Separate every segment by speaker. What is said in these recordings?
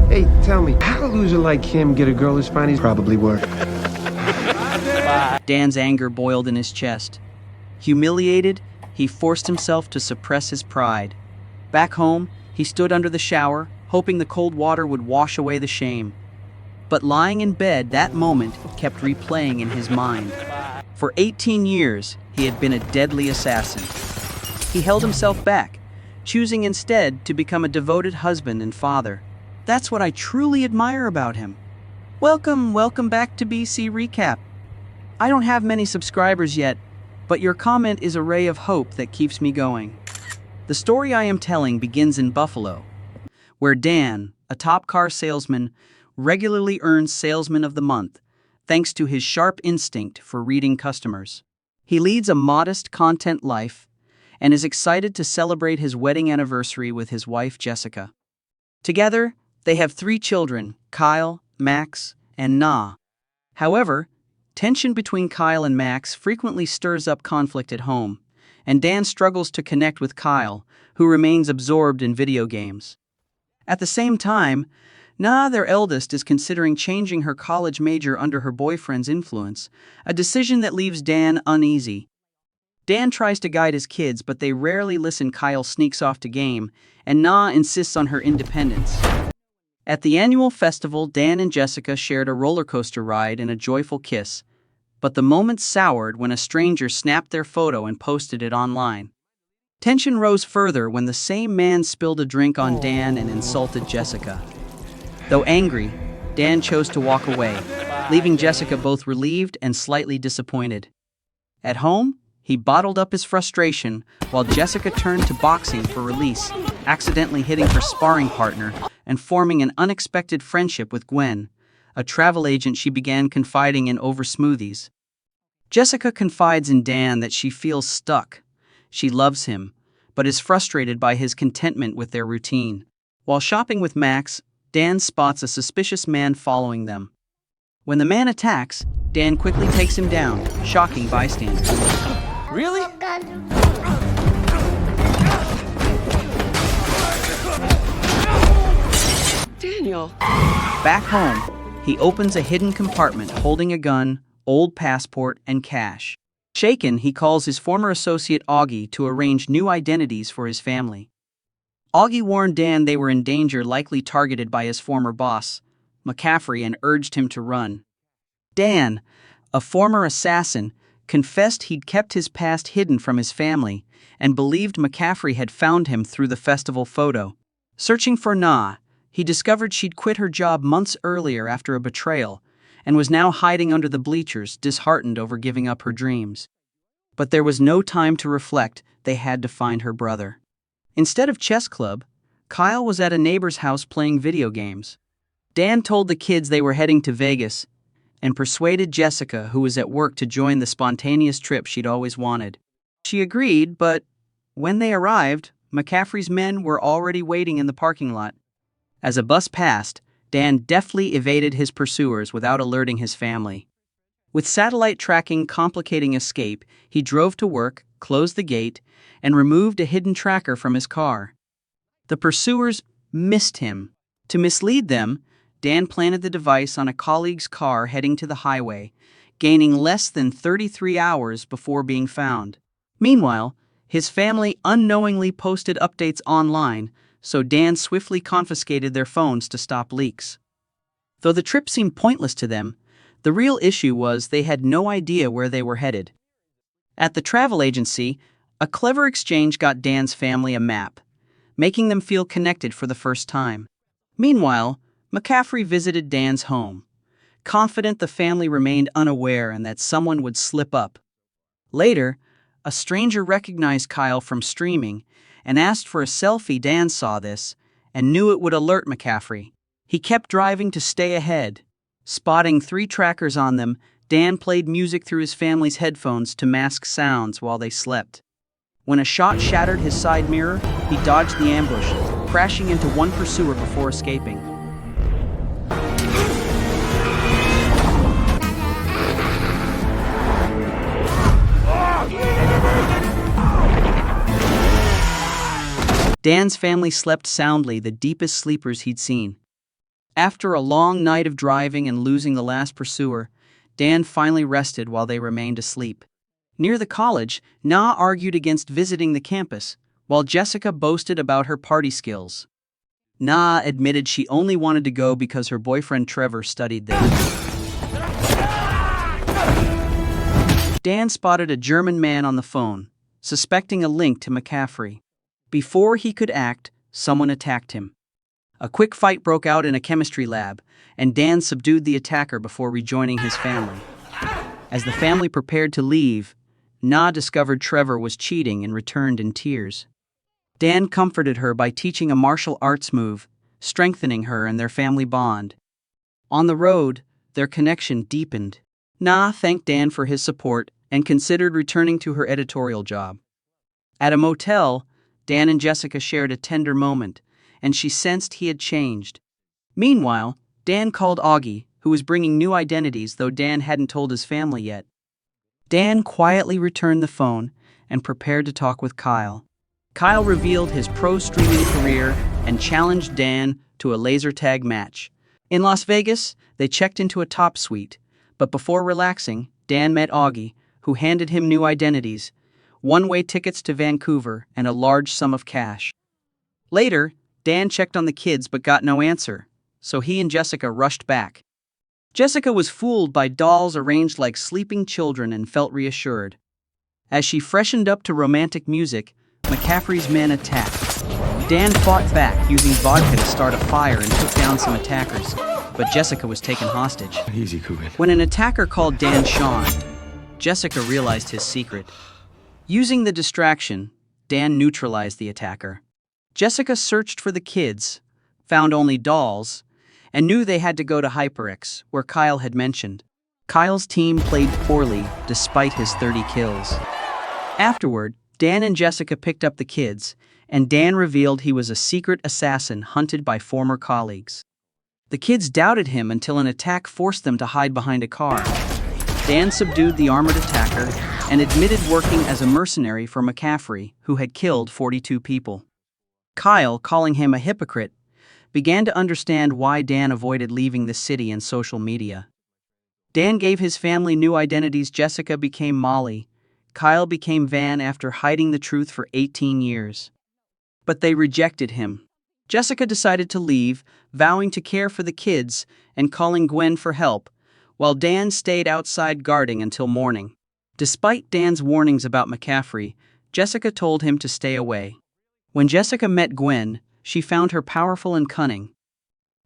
Speaker 1: Hey, tell me, how a loser like him get a girl who's fine? He's probably work.
Speaker 2: Dan's anger boiled in his chest. Humiliated, he forced himself to suppress his pride. Back home, he stood under the shower, hoping the cold water would wash away the shame. But lying in bed, that moment kept replaying in his mind. For 18 years, he had been a deadly assassin. He held himself back, choosing instead to become a devoted husband and father. That's what I truly admire about him. Welcome back to BC Recap. I don't have many subscribers yet, but your comment is a ray of hope that keeps me going. The story I am telling begins in Buffalo, where Dan, a top car salesman, regularly earns Salesman of the Month, thanks to his sharp instinct for reading customers. He leads a modest, content life and is excited to celebrate his wedding anniversary with his wife, Jessica. Together, they have 3 children, Kyle, Max, and Na. However, tension between Kyle and Max frequently stirs up conflict at home, and Dan struggles to connect with Kyle, who remains absorbed in video games. At the same time, Na, their eldest, is considering changing her college major under her boyfriend's influence, a decision that leaves Dan uneasy. Dan tries to guide his kids, but they rarely listen. Kyle sneaks off to game, and Na insists on her independence. At the annual festival, Dan and Jessica shared a roller coaster ride and a joyful kiss, but the moment soured when a stranger snapped their photo and posted it online. Tension rose further when the same man spilled a drink on Dan and insulted Jessica. Though angry, Dan chose to walk away, leaving Jessica both relieved and slightly disappointed. At home, he bottled up his frustration while Jessica turned to boxing for release, accidentally hitting her sparring partner and forming an unexpected friendship with Gwen, a travel agent she began confiding in over smoothies. Jessica confides in Dan that she feels stuck. She loves him, but is frustrated by his contentment with their routine. While shopping with Max, Dan spots a suspicious man following them. When the man attacks, Dan quickly takes him down, shocking bystanders.
Speaker 3: Really?
Speaker 4: Daniel.
Speaker 2: Back home, he opens a hidden compartment holding a gun, old passport, and cash. Shaken, he calls his former associate Augie to arrange new identities for his family. Augie warned Dan they were in danger, likely targeted by his former boss, McCaffrey, and urged him to run. Dan, a former assassin, confessed he'd kept his past hidden from his family and believed McCaffrey had found him through the festival photo. Searching for Na, he discovered she'd quit her job months earlier after a betrayal and was now hiding under the bleachers, disheartened over giving up her dreams. But there was no time to reflect. They had to find her brother. Instead of chess club, Kyle was at a neighbor's house playing video games. Dan told the kids they were heading to Vegas and persuaded Jessica, who was at work, to join the spontaneous trip she'd always wanted. She agreed, but when they arrived, McCaffrey's men were already waiting in the parking lot. As a bus passed, Dan deftly evaded his pursuers without alerting his family. With satellite tracking complicating escape, he drove to work, closed the gate, and removed a hidden tracker from his car. The pursuers missed him. To mislead them, Dan planted the device on a colleague's car heading to the highway, gaining less than 33 hours before being found. Meanwhile, his family unknowingly posted updates online, so Dan swiftly confiscated their phones to stop leaks. Though the trip seemed pointless to them, the real issue was they had no idea where they were headed. At the travel agency, a clever exchange got Dan's family a map, making them feel connected for the first time. Meanwhile, McCaffrey visited Dan's home, confident the family remained unaware and that someone would slip up. Later, a stranger recognized Kyle from streaming and asked for a selfie. Dan saw this and knew it would alert McCaffrey. He kept driving to stay ahead. Spotting 3 trackers on them, Dan played music through his family's headphones to mask sounds while they slept. When a shot shattered his side mirror, he dodged the ambush, crashing into one pursuer before escaping. Dan's family slept soundly, the deepest sleepers he'd seen. After a long night of driving and losing the last pursuer, Dan finally rested while they remained asleep. Near the college, Na argued against visiting the campus, while Jessica boasted about her party skills. Na admitted she only wanted to go because her boyfriend Trevor studied there. Dan spotted a German man on the phone, suspecting a link to McCaffrey. Before he could act, someone attacked him. A quick fight broke out in a chemistry lab, and Dan subdued the attacker before rejoining his family. As the family prepared to leave, Na discovered Trevor was cheating and returned in tears. Dan comforted her by teaching a martial arts move, strengthening her and their family bond. On the road, their connection deepened. Na thanked Dan for his support and considered returning to her editorial job. At a motel, Dan and Jessica shared a tender moment, and she sensed he had changed. Meanwhile, Dan called Augie, who was bringing new identities, though Dan hadn't told his family yet. Dan quietly returned the phone and prepared to talk with Kyle. Kyle revealed his pro streaming career and challenged Dan to a laser tag match. In Las Vegas, they checked into a top suite, but before relaxing, Dan met Augie, who handed him new identities, one-way tickets to Vancouver, and a large sum of cash. Later, Dan checked on the kids but got no answer, so he and Jessica rushed back. Jessica was fooled by dolls arranged like sleeping children and felt reassured. As she freshened up to romantic music, McCaffrey's men attacked. Dan fought back, using vodka to start a fire and took down some attackers, but Jessica was taken hostage.
Speaker 1: Easy, Coogan.
Speaker 2: When an attacker called Dan Sean, Jessica realized his secret. Using the distraction, Dan neutralized the attacker. Jessica searched for the kids, found only dolls, and knew they had to go to HyperX, where Kyle had mentioned. Kyle's team played poorly, despite his 30 kills. Afterward, Dan and Jessica picked up the kids, and Dan revealed he was a secret assassin hunted by former colleagues. The kids doubted him until an attack forced them to hide behind a car. Dan subdued the armored attacker and admitted working as a mercenary for McCaffrey, who had killed 42 people. Kyle, calling him a hypocrite, began to understand why Dan avoided leaving the city and social media. Dan gave his family new identities. Jessica became Molly. Kyle became Van after hiding the truth for 18 years. But they rejected him. Jessica decided to leave, vowing to care for the kids and calling Gwen for help, while Dan stayed outside guarding until morning. Despite Dan's warnings about McCaffrey, Jessica told him to stay away. When Jessica met Gwen, she found her powerful and cunning.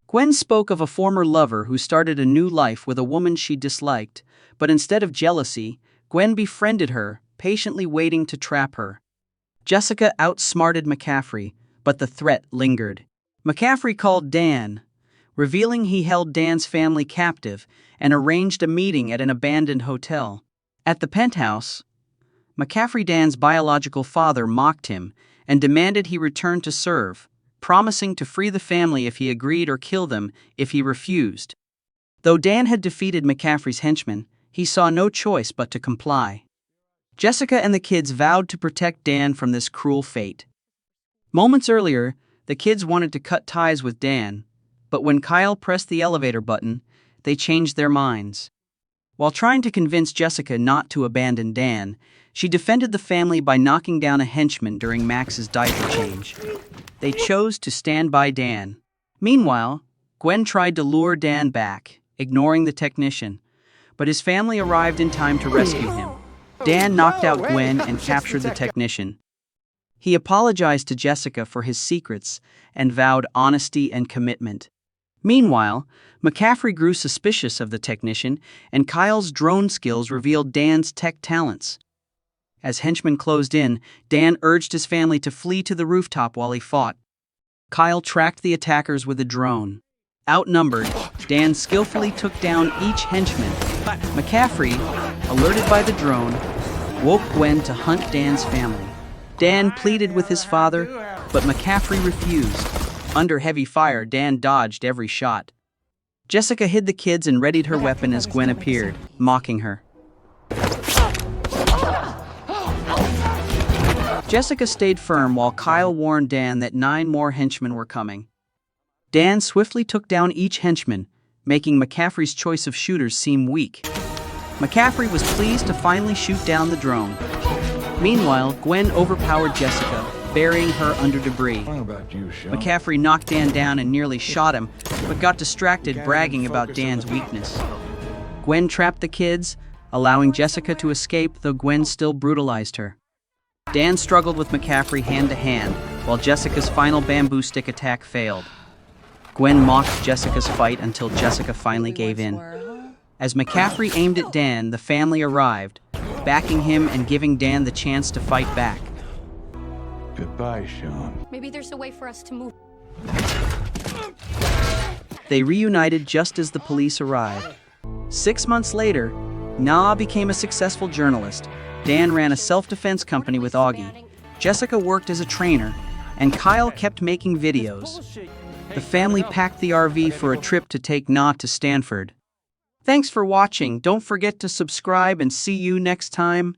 Speaker 2: Gwen spoke of a former lover who started a new life with a woman she disliked, but instead of jealousy, Gwen befriended her, patiently waiting to trap her. Jessica outsmarted McCaffrey, but the threat lingered. McCaffrey called Dan, revealing he held Dan's family captive and arranged a meeting at an abandoned hotel. At the penthouse, McCaffrey, Dan's biological father, mocked him and demanded he return to serve, promising to free the family if he agreed or kill them if he refused. Though Dan had defeated McCaffrey's henchmen, he saw no choice but to comply. Jessica and the kids vowed to protect Dan from this cruel fate. Moments earlier, the kids wanted to cut ties with Dan, but when Kyle pressed the elevator button, they changed their minds. While trying to convince Jessica not to abandon Dan, she defended the family by knocking down a henchman during Max's diaper change. They chose to stand by Dan. Meanwhile, Gwen tried to lure Dan back, ignoring the technician, but his family arrived in time to rescue him. Dan knocked out Gwen and captured the technician. He apologized to Jessica for his secrets and vowed honesty and commitment. Meanwhile, McCaffrey grew suspicious of the technician, and Kyle's drone skills revealed Dan's tech talents. As henchmen closed in, Dan urged his family to flee to the rooftop while he fought. Kyle tracked the attackers with a drone. Outnumbered, Dan skillfully took down each henchman. McCaffrey, alerted by the drone, woke Gwen to hunt Dan's family. Dan pleaded with his father, but McCaffrey refused. Under heavy fire, Dan dodged every shot. Jessica hid the kids and readied her weapon as Gwen appeared, mocking her. Jessica stayed firm while Kyle warned Dan that 9 more henchmen were coming. Dan swiftly took down each henchman, making McCaffrey's choice of shooters seem weak. McCaffrey was pleased to finally shoot down the drone. Meanwhile, Gwen overpowered Jessica, burying her under debris. McCaffrey knocked Dan down and nearly shot him, but got distracted bragging about Dan's weakness. Gwen trapped the kids, allowing Jessica to escape, though Gwen still brutalized her. Dan struggled with McCaffrey hand-to-hand, while Jessica's final bamboo stick attack failed. Gwen mocked Jessica's fight until Jessica finally gave in. As McCaffrey aimed at Dan, the family arrived, backing him and giving Dan the chance to fight back.
Speaker 3: Goodbye, Sean.
Speaker 4: Maybe there's a way for us to move.
Speaker 2: They reunited just as the police arrived. 6 months later, Na became a successful journalist. Dan ran a self-defense company with Augie. Jessica worked as a trainer, and Kyle kept making videos. The family packed the RV for a trip to take Na to Stanford. Thanks for watching. Don't forget to subscribe and see you next time.